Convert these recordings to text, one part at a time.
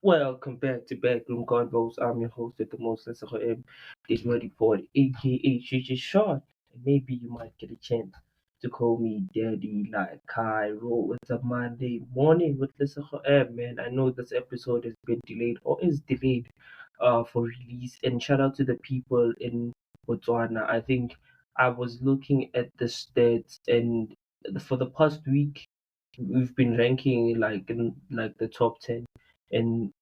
Welcome back to Backroom Convos. I'm your host at the most, Lesego M, this ready for it, aka Gigi Short. And maybe you might get a chance to call me Daddy like Cairo. It's a Monday morning with Lesego M, man. I know this episode has been delayed or is delayed for release. And shout out to the people in Botswana. I think I was looking at the stats, and for the past week, we've been ranking like in like the top 10 in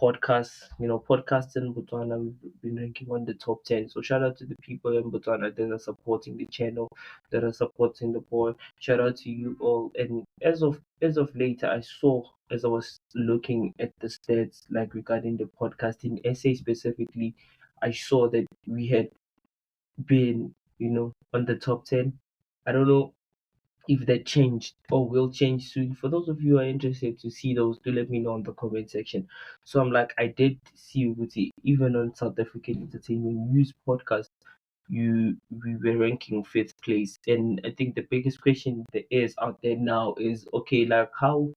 podcasts, podcasts in Botswana. We've been ranking on the top 10. So shout out to the people in Botswana that are supporting the channel, that are supporting the boy. Shout out to you all. And as of later, I saw, as I was looking at the stats, like regarding the podcasting essay specifically, I saw that we had been, on the top 10. I don't know if that changed or will change soon. For those of you who are interested to see those, do let me know in the comment section. So I'm like, I did see Uguti, even on South African Entertainment News podcast, we were ranking fifth place. And I think the biggest question that is out there now is, okay, like, how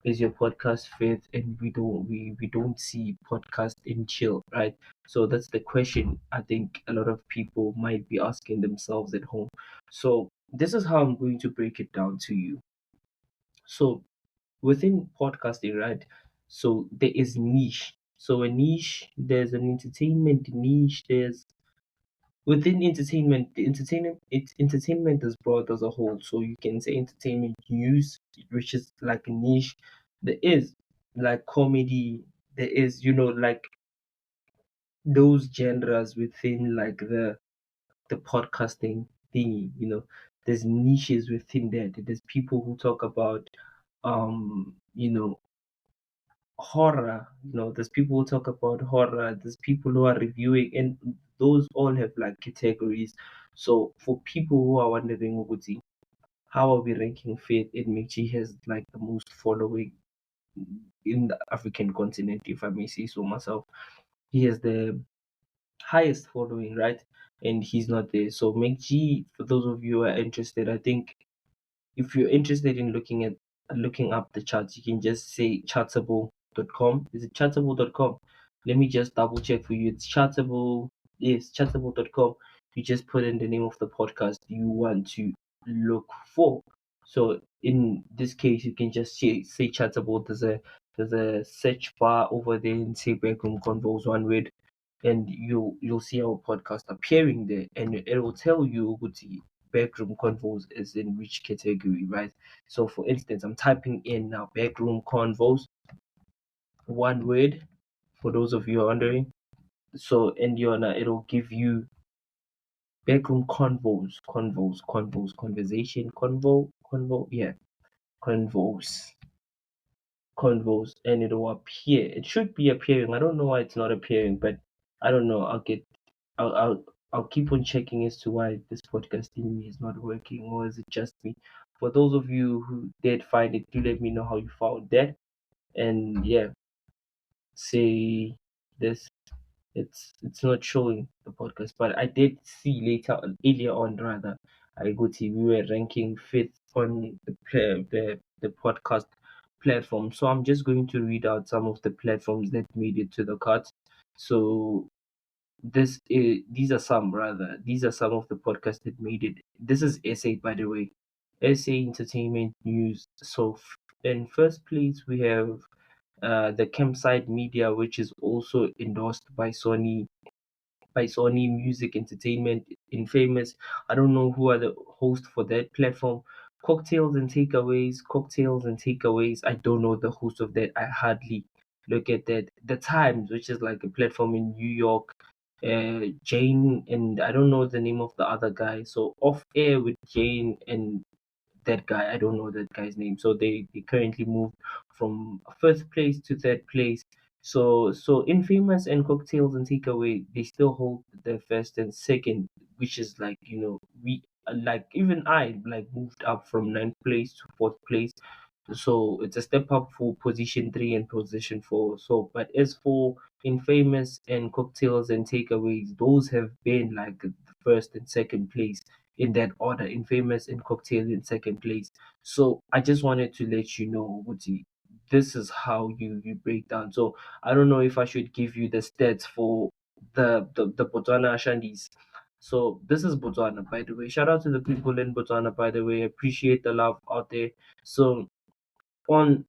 is your podcast fifth and we don't see podcast in chill, right? So that's the question I think a lot of people might be asking themselves at home. So this is how I'm going to break it down to you. So within podcasting, right? So there is niche. So a niche, there's an entertainment niche, there's within entertainment, entertainment is broad as a whole. So you can say entertainment news, which is like a niche. There is like comedy, there is, like those genres within like the podcasting thingy, there's niches within that. There's people who talk about um, you know, horror, there's people who talk about horror, there's people who are reviewing, and those all have like categories. So for people who are wondering, Uguti, how are we ranking fifth? It Michi has like the most following in the African continent, if I may say so myself. He has the highest following, right? And he's not there. So McG, for those of you who are interested, I think if you're interested in looking up the charts, you can just say chartable.com. Is it chartable.com? Let me just double check for you. It's chartable. Yes, chartable.com. You just put in the name of the podcast you want to look for. So in this case, you can just say chartable. There's a search bar over there and say Backroom Convos one word, and you'll see our podcast appearing there, and it will tell you what the Backroom Convos is in which category, right? So for instance, I'm typing in now Backroom Convos, one word, for those of you who are wondering. So and it'll give you Backroom Conversation, yeah, Convos, and it'll appear. It should be appearing. I don't know why it's not appearing, but I don't know. I'll keep on checking as to why this podcasting is not working, or is it just me? For those of you who did find it, do let me know how you found that. And yeah, say this. It's not showing the podcast, but I did see earlier on rather. I go to we were ranking fifth on the podcast platform. So I'm just going to read out some of the platforms that made it to the cards. So these are some rather. These are some of the podcasts that made it. This is SA, by the way. SA Entertainment News. So in first place we have the Campsite Media, which is also endorsed by Sony Music Entertainment, Infamous. I don't know who are the hosts for that platform. Cocktails and takeaways. I don't know the host of that. I hardly look at that. The Times, which is like a platform in New York. Jane, and I don't know the name of the other guy. So off air with Jane and that guy. I don't know that guy's name. So they currently moved from first place to third place. So Infamous and Cocktails and Takeaway, they still hold the first and second, which is like, we like, even I like moved up from ninth place to fourth place. So it's a step up for position three and position four. So but as for Infamous and Cocktails and Takeaways, those have been like the first and second place in that order. Infamous and Cocktail in second place. So I just wanted to let you know, Wuti, this is how you break down. So I don't know if I should give you the stats for the Botswana Ashantis. So this is Botswana, by the way. Shout out to the people in Botswana, by the way. I appreciate the love out there. So on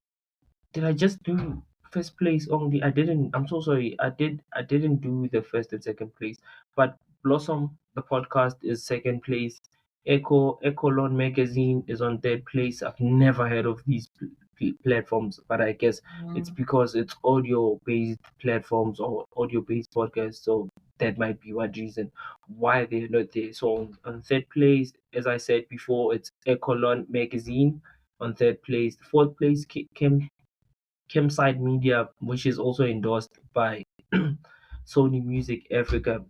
did I just do first place only? I didn't. I'm so sorry. I didn't do the first and second place. But Blossom, the podcast, is second place. Echolon magazine is on third place. I've never heard of these platforms, but I guess it's because it's audio based platforms or audio based podcasts. So that might be one reason why they're not there. So on third place, as I said before, it's Echolon magazine on third place. Fourth place came Campside Media, which is also endorsed by Sony Music Africa,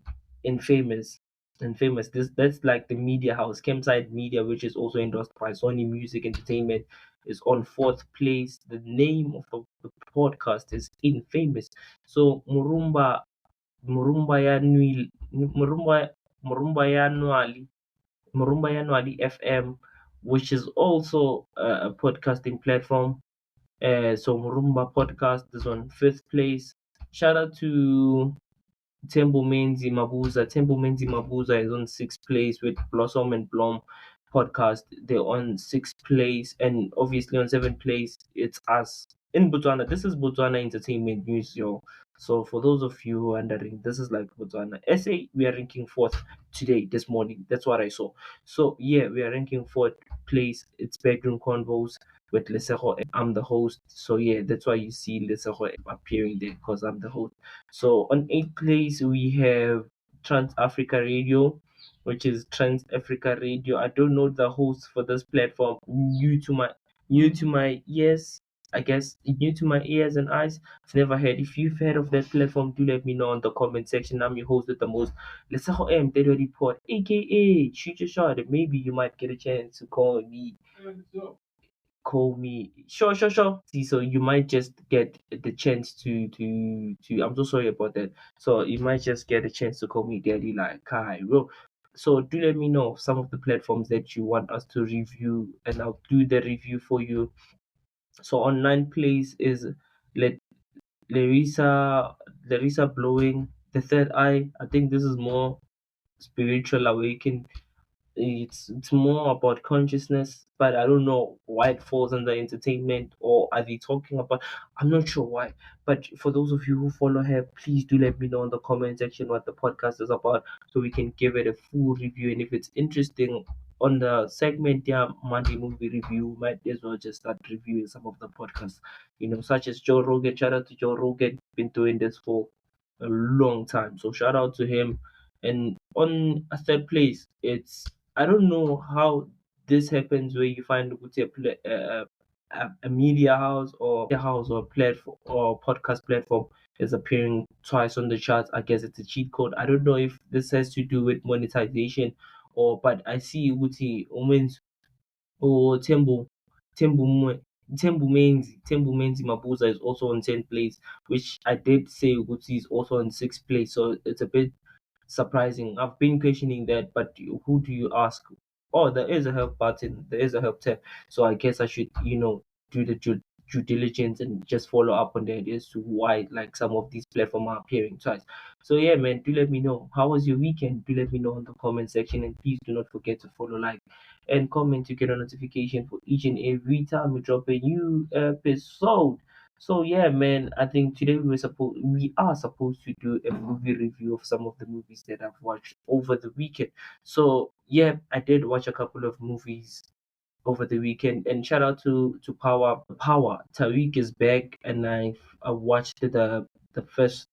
Infamous. Infamous. That's like the media house. Campside Media, which is also endorsed by Sony Music Entertainment, is on fourth place. The name of the podcast is Infamous. So Murumba Yanui Murumba Yanuali Murumba Yanuali FM, which is also a podcasting platform. So Murumba podcast is on fifth place. Shout out to Tembo Menzi Mabuza. Tembo Menzi Mabuza is on sixth place with Blossom and Blom podcast. They're on sixth place, and obviously on seventh place it's us in Botswana. This is Botswana Entertainment News, yo. So for those of you who are wondering, this is like Botswana. SA, we are ranking fourth today, this morning. That's what I saw. So yeah, we are ranking fourth place. It's Backroom Convos with Lesego M. I'm the host. So yeah, that's why you see Lesego M appearing there, because I'm the host. So on eighth place we have Trans Africa Radio, which is Trans Africa Radio. I don't know the host for this platform. New to my ears, I guess new to my ears and eyes. I've never heard. If you've heard of that platform, do let me know in the comment section. I'm your host with the most. Let's say M Daily Report, aka Shoot Your Shot, and maybe you might get a chance to call me sure. See, so you might just get the chance to I'm so sorry about that. So you might just get a chance to call me daddy like Cairo. So do let me know some of the platforms that you want us to review, and I'll do the review for you. So on ninth place is let Larissa Larissa blowing the third eye. I think this is more spiritual awakening. It's more about consciousness, but I don't know why it falls under entertainment, or are they talking about, I'm not sure why. But for those of you who follow her, please do let me know in the comment section what the podcast is about, so we can give it a full review. And if it's interesting on the segment, yeah, Monday movie review, might as well just start reviewing some of the podcasts, such as Joe Rogan. Shout out to Joe Rogan, been doing this for a long time, so shout out to him. And on a third place, it's, I don't know how this happens, where you find a media house or platform or podcast platform is appearing twice on the charts. I guess it's a cheat code. I don't know if this has to do with monetization, but I see Uti Omens or Tembu Menzi Mabuza is also on 10th place, which I did say Uti is also on 6th place. So it's a bit surprising. I've been questioning that, but who do you ask? Oh, there is a help button, there is a help tab. So I guess I should, do the due diligence and just follow up on that as to why like some of these platforms are appearing twice. So yeah, man, do let me know. How was your weekend? Do let me know in the comment section, and please do not forget to follow, like, and comment to get a notification for each and every time we drop a new episode. So yeah, man, I think today we are supposed to do a movie review of some of the movies that I've watched over the weekend. So yeah, I did watch a couple of movies over the weekend, and shout out to Power. Tariq is back, and I watched the first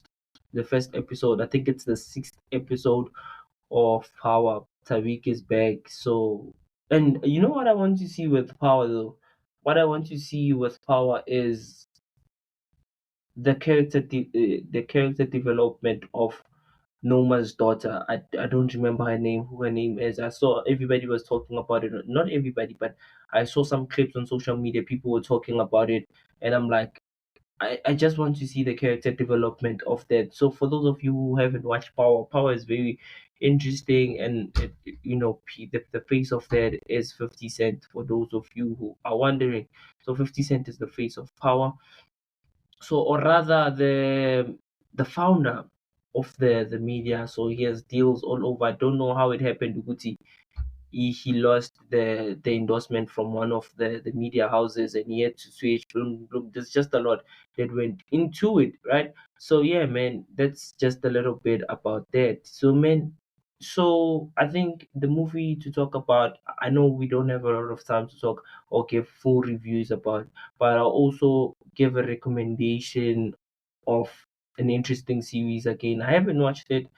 episode. I think it's the sixth episode of Power. Tariq is back. So, and you know what I want to see with Power though? What I want to see with Power is the character development of Noma's daughter. I don't remember who her name is. I saw everybody was talking about it. Not everybody, but I saw some clips on social media. People were talking about it, and I'm like, I just want to see the character development of that. So for those of you who haven't watched Power, Power is very interesting. And the face of that is 50 Cent, for those of you who are wondering. So 50 Cent is the face of power. So, or rather, the founder of the media. So he has deals all over. I don't know how it happened, Guti. He lost the endorsement from one of the media houses, and he had to switch. Boom, boom. There's just a lot that went into it, right? So yeah, man, that's just a little bit about that. So man, so I think the movie to talk about, I know we don't have a lot of time to talk or give full reviews about, but I'll also give a recommendation of an interesting series. Again, I haven't watched it,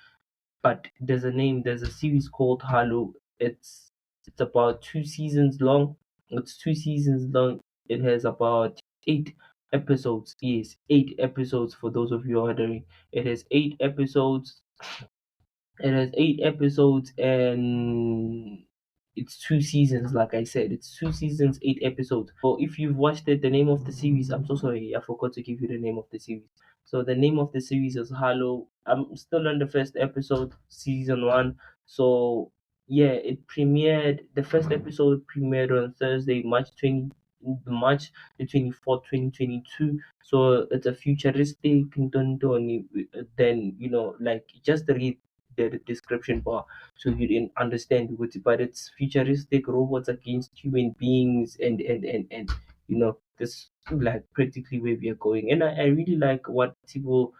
but there's a series called Halo. It's about 2 seasons long. It's 2 seasons long. It has about 8 episodes. Yes, 8 episodes, for those of you wondering. It has 8 episodes. And it's 2 seasons, like I said. It's 2 seasons, 8 episodes. So if you've watched it, the name of the series, I'm so sorry, I forgot to give you the name of the series. So the name of the series is Halo. I'm still on the first episode, season one. So yeah, it premiered. The first episode premiered on Thursday, March the 24th, 2022. So it's a futuristic, then like, just read the description bar so you didn't understand what, but it's futuristic robots against human beings, and this, like, practically where we are going. And I really like what Tibo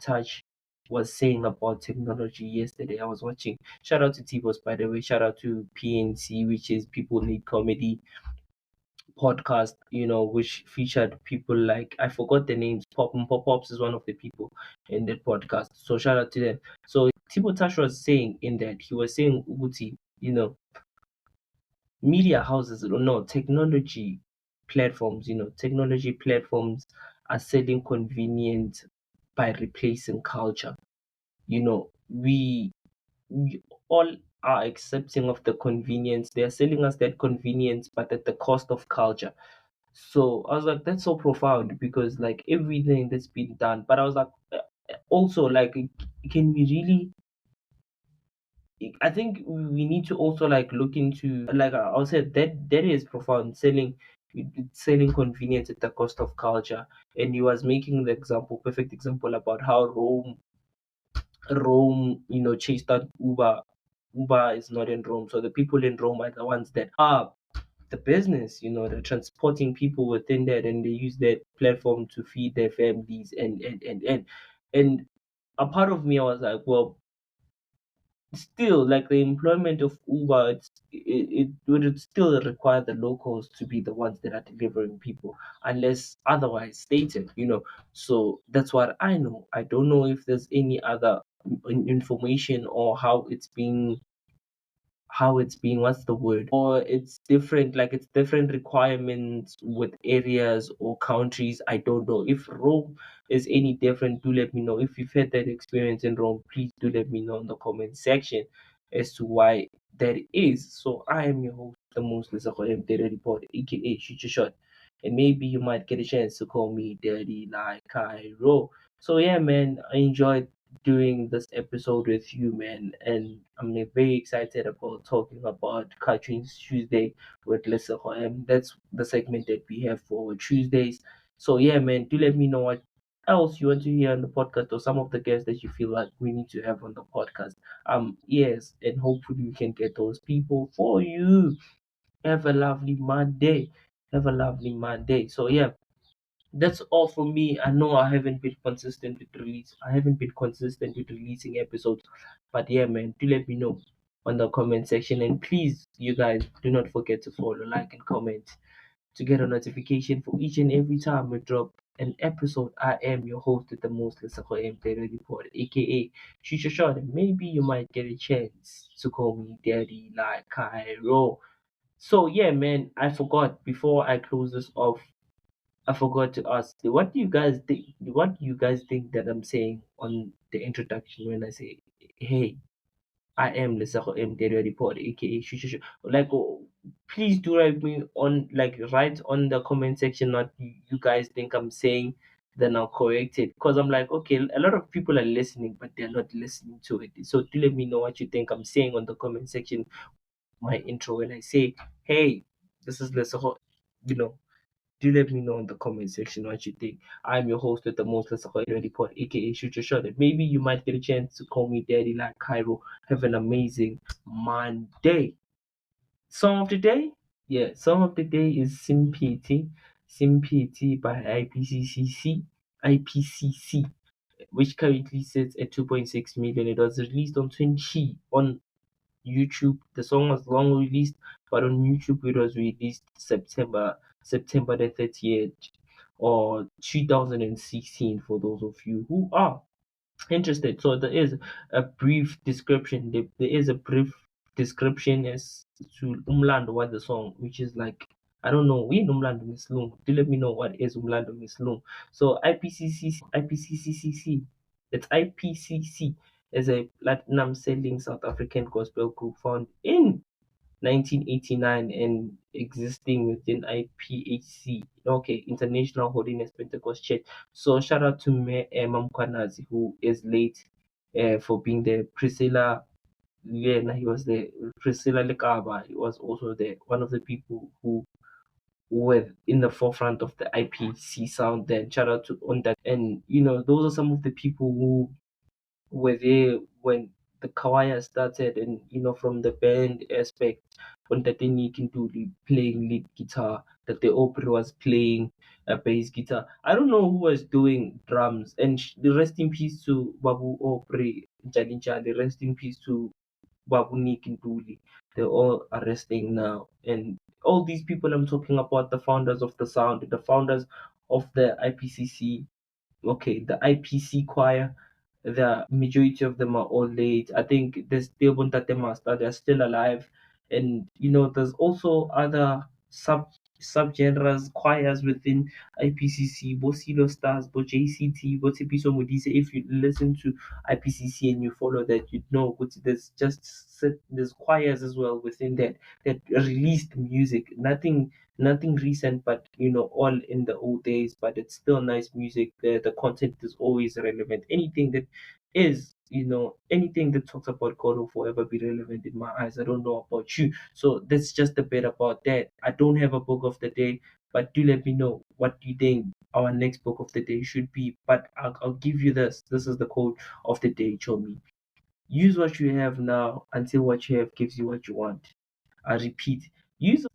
Touch was saying about technology yesterday. I was watching. Shout out to Tibos, by the way. Shout out to PNC, which is People Need Comedy podcast, which featured people like, I forgot the names. Pop Pops is one of the people in that podcast. So shout out to them. So Tibo Tash was saying in that, he was saying, Uguti, media houses, no, technology platforms are selling convenience by replacing culture. We all are accepting of the convenience. They're selling us that convenience, but at the cost of culture. So I was like, that's so profound, because like everything that's been done. But I was like, also, like, can we really? I think we need to also like look into, like I said, that is profound. Selling convenience at the cost of culture. And he was making the perfect example about how Rome, chased out Uber. Uber is not in Rome, so the people in Rome are the ones that are the business. They're transporting people within that, and they use that platform to feed their families. And a part of me, I was like, well, still, like, the employment of Uber, it would still require the locals to be the ones that are delivering people, unless otherwise stated. So that's what I know. I don't know if there's any other information, or how it's being, what's the word, or it's different, like it's different requirements with areas or countries. I don't know if Rome is any different. Do let me know if you've had that experience in Rome. Please do let me know in the comment section as to why that is. So I am your host, the most Lesego M Data Report, aka Shoot Your Shot, and maybe you might get a chance to call me Daddy like Cairo. So yeah, man, I enjoyed doing this episode with you, man. And I'm very excited about talking about Cartoons Tuesday with Lesego M. That's the segment that we have for Tuesdays. So yeah, man, do let me know what else you want to hear on the podcast, or some of the guests that you feel like we need to have on the podcast. Yes, and hopefully we can get those people for you. Have a lovely Monday. Have a lovely Monday. So yeah, that's all for me. I know I haven't been consistent with release. I haven't been consistent with releasing episodes, but yeah, man, do let me know on the comment section, and please, you guys, do not forget to follow, like, and comment to get a notification for each and every time we drop an episode. I am your host with the most, Lesego M Daily Report, aka Shoot Your Shot, and maybe you might get a chance to call me Daddy like Cairo. So yeah, man, I forgot, before I close this off, I forgot to ask, what do you guys think? What do you guys think that I'm saying on the introduction when I say, "Hey, I am Lesego M Daily Report, aka Shu Shu Shu." Like, oh, please do write me on, like, write on the comment section what you guys think I'm saying then I'll correct it. Because I'm like, okay, a lot of people are listening, but they're not listening to it. So do let me know what you think I'm saying on the comment section. My intro when I say, hey, this is Lesego, you know, do let me know in the comment section what you think. I'm your host with the most Lesego report, aka Shoot Your Shot. And maybe you might get a chance to call me Daddy like Cairo. Have an amazing Monday. Song of the day? Yeah, song of the day is Simpiti. Simpiti by IPCC, which currently sits at 2.6 million. It was released on 20 on YouTube. The song was long released, but on YouTube it was released September the 30th or 2016 for those of you who are interested. So there is a brief description. There is a brief description as to Umlando what the song, which is like I don't know. We Umlando Mislung. Do let me know what is Umlando Mislung. So IPCCC. It's IPCC is a platinum selling South African gospel group found in 1989 and existing within IPHC, okay, International Holiness Pentecost Church. So shout out to Mamkwanazi, who is late for being there. Priscilla, yeah, he was there. Priscilla Lekaba, he was also there. One of the people who were in the forefront of the IPC sound. Then shout out to on that, and those are some of the people who were there when the choir started, and from the band aspect, when Tatini Kintuli playing lead guitar, that the opera was playing a bass guitar. I don't know who was doing drums, and the rest in peace to Babu Opre Jalinja, the rest in peace to Babu Nikintuli. They're all arresting now, and all these people I'm talking about, the founders of the sound, the founders of the IPCC, okay, the IPC choir, the majority of them are all late. I think there's still one that they master, they're still alive. And there's also other subgenres, choirs within IPCC, bo Silo Stars, bo JCT, bo Tipiso Modise. If you listen to IPCC and you follow that, you know there's choirs as well within that released music. Nothing recent, but all in the old days, but it's still nice music. The content is always relevant. Anything that talks about God will forever be relevant in my eyes. I don't know about you. So that's just a bit about that. I don't have a book of the day, but do let me know what you think our next book of the day should be. But I'll give you this. This is the quote of the day, Chomi. Use what you have now until what you have gives you what you want. I repeat, use